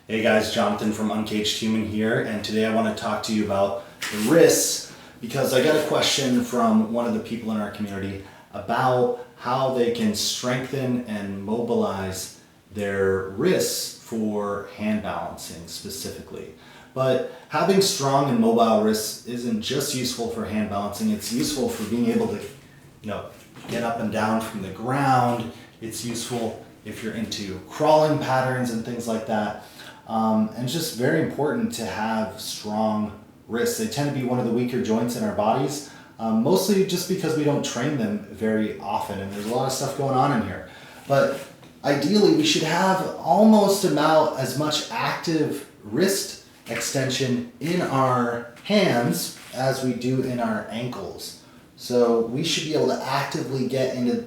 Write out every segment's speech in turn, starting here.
Hey guys, Jonathan from Uncaged Human here, and today I want to talk to you about the wrists because I got a question from one of the people in our community about how they can strengthen and mobilize their wrists for hand balancing specifically. But having strong and mobile wrists isn't just useful for hand balancing, it's useful for being able to, get up and down from the ground. It's useful if you're into crawling patterns and things like that. And it's just very important to have strong wrists. They tend to be one of the weaker joints in our bodies, mostly just because we don't train them very often, and there's a lot of stuff going on in here. But ideally, we should have almost about as much active wrist extension in our hands as we do in our ankles. So we should be able to actively get into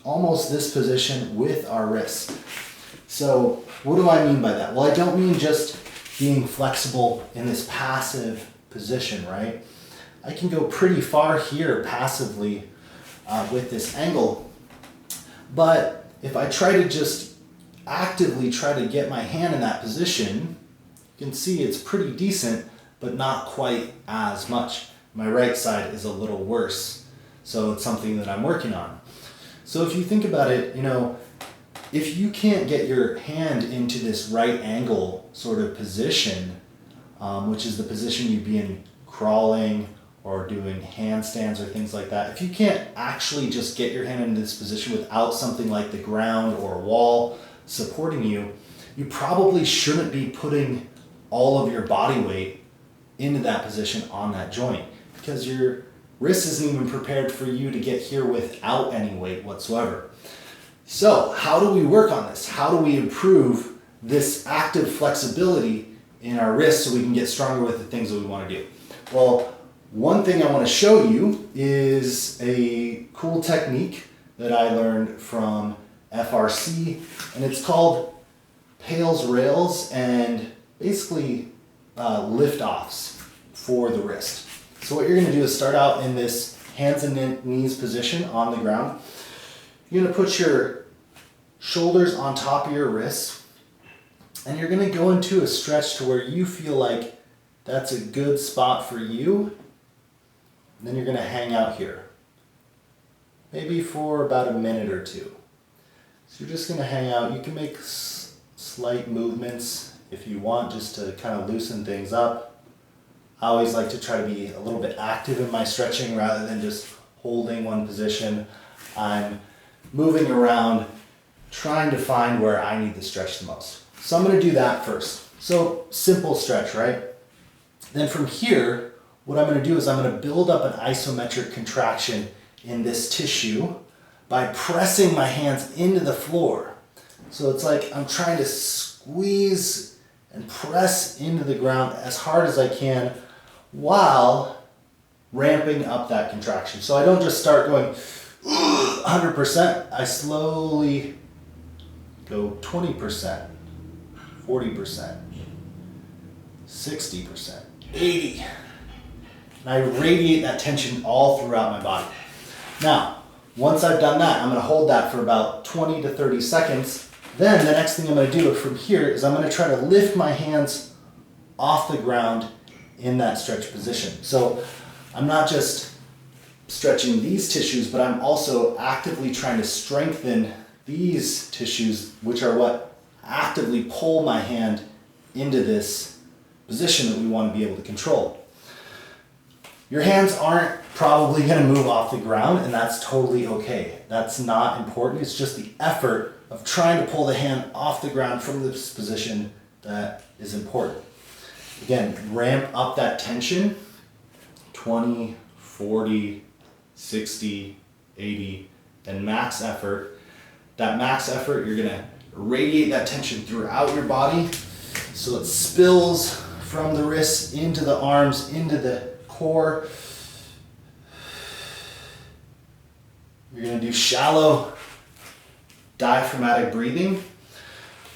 almost this position with our wrists. So what do I mean by that? Well, I don't mean just being flexible in this passive position, right? I can go pretty far here passively with this angle, but if I try to just actively try to get my hand in that position, you can see it's pretty decent, but not quite as much. My right side is a little worse, so it's something that I'm working on. So if you think about it, if you can't get your hand into this right angle sort of position, which is the position you'd be in crawling or doing handstands or things like that, if you can't actually just get your hand into this position without something like the ground or a wall supporting you, you probably shouldn't be putting all of your body weight into that position on that joint, because your wrist isn't even prepared for you to get here without any weight whatsoever. So how do we work on this? How do we improve this active flexibility in our wrists so we can get stronger with the things that we want to do? Well, one thing I want to show you is a cool technique that I learned from FRC, and it's called Pales Rails and basically lift-offs for the wrist. So what you're going to do is start out in this hands and knees position on the ground. You're going to put your shoulders on top of your wrists, and you're going to go into a stretch to where you feel like that's a good spot for you. And then you're going to hang out here, maybe for about a minute or two. So you're just going to hang out. You can make slight movements if you want, just to kind of loosen things up. I always like to try to be a little bit active in my stretching rather than just holding one position. I'm moving around, trying to find where I need to stretch the most. So I'm going to do that first. So simple stretch, right? Then from here, what I'm going to do is I'm going to build up an isometric contraction in this tissue by pressing my hands into the floor. So it's like I'm trying to squeeze and press into the ground as hard as I can while ramping up that contraction. So I don't just start going 100%. I slowly go 20%, 40%, 60%, 80%. And I radiate that tension all throughout my body. Now, once I've done that, I'm going to hold that for about 20 to 30 seconds. Then the next thing I'm going to do from here is I'm going to try to lift my hands off the ground in that stretch position. So I'm not just stretching these tissues, but I'm also actively trying to strengthen these tissues, which are what actively pull my hand into this position that we want to be able to control. Your hands aren't probably going to move off the ground, and that's totally okay. That's not important. It's just the effort of trying to pull the hand off the ground from this position that is important. Again, ramp up that tension, 20, 40, 60, 80, and max effort. That max effort, you're going to radiate that tension throughout your body so it spills from the wrists into the arms, into the core. You're going to do shallow diaphragmatic breathing.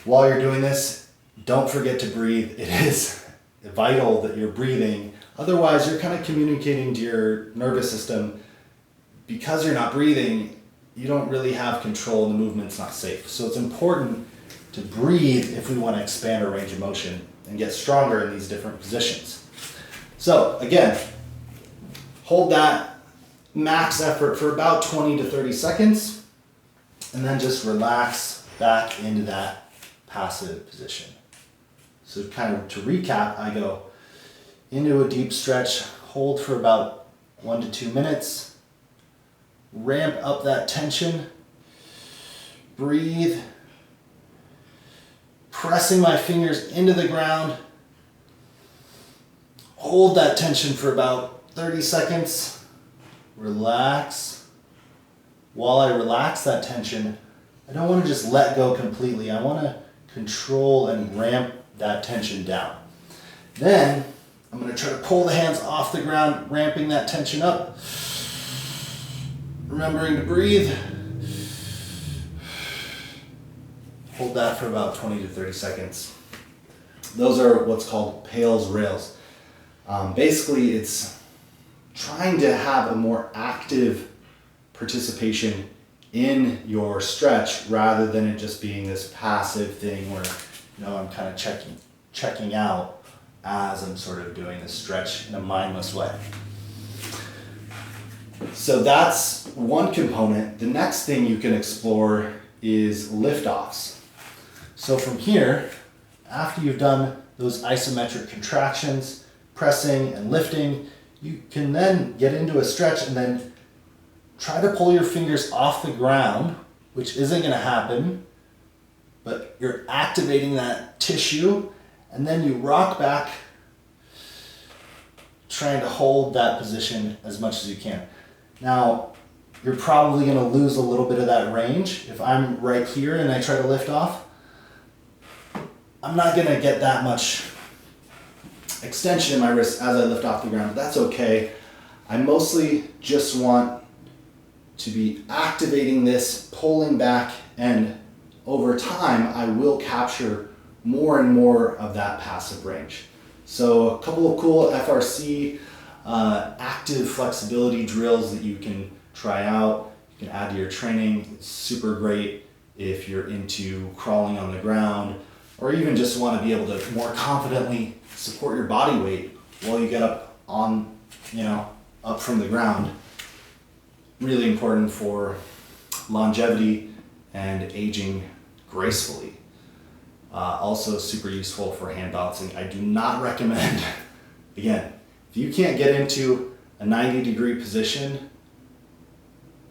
While you're doing this, don't forget to breathe. It is vital that you're breathing. Otherwise, you're kind of communicating to your nervous system, because you're not breathing, you don't really have control and the movement's not safe. So it's important to breathe if we want to expand our range of motion and get stronger in these different positions. So again, hold that max effort for about 20 to 30 seconds, and then just relax back into that passive position. So kind of to recap, I go into a deep stretch, hold for about 1 to 2 minutes, ramp up that tension, breathe, pressing my fingers into the ground, hold that tension for about 30 seconds, relax. While I relax that tension, I don't want to just let go completely. I want to control and ramp that tension down. Then I'm going to try to pull the hands off the ground, ramping that tension up. Remembering to breathe. Hold that for about 20 to 30 seconds. Those are what's called Pales Rails. Basically, it's trying to have a more active participation in your stretch rather than it just being this passive thing where I'm kind of checking out as I'm sort of doing this stretch in a mindless way. So that's one component. The next thing you can explore is lift-offs. So from here, after you've done those isometric contractions, pressing and lifting, you can then get into a stretch and then try to pull your fingers off the ground, which isn't going to happen, but you're activating that tissue, and then you rock back, trying to hold that position as much as you can. Now, you're probably going to lose a little bit of that range. If I'm right here and I try to lift off, I'm not going to get that much extension in my wrist as I lift off the ground. That's okay. I mostly just want to be activating this, pulling back, and over time I will capture more and more of that passive range. So a couple of cool FRC active flexibility drills that you can try out, you can add to your training. It's super great if you're into crawling on the ground, or even just want to be able to more confidently support your body weight while you get up up from the ground. Really important for longevity and aging gracefully. Also super useful for hand balancing. I do not recommend, again, if you can't get into a 90-degree position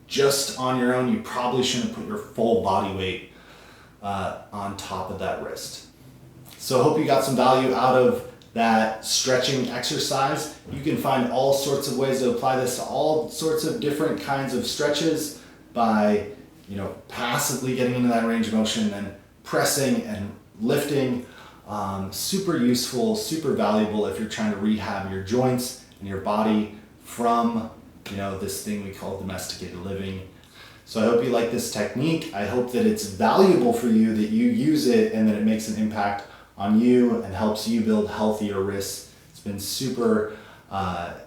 just on your own, you probably shouldn't put your full body weight on top of that wrist. So I hope you got some value out of that stretching exercise. You can find all sorts of ways to apply this to all sorts of different kinds of stretches by passively getting into that range of motion and pressing and lifting. Super useful, super valuable if you're trying to rehab your joints and your body from this thing we call domesticated living. So I hope you like this technique. I hope that it's valuable for you, that you use it, and that it makes an impact on you and helps you build healthier wrists. It's been super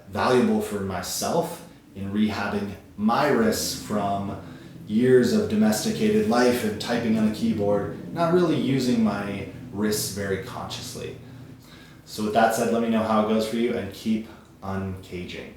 valuable for myself in rehabbing my wrists from years of domesticated life and typing on a keyboard, not really using my wrists very consciously. So with that said, let me know how it goes for you and keep uncaging.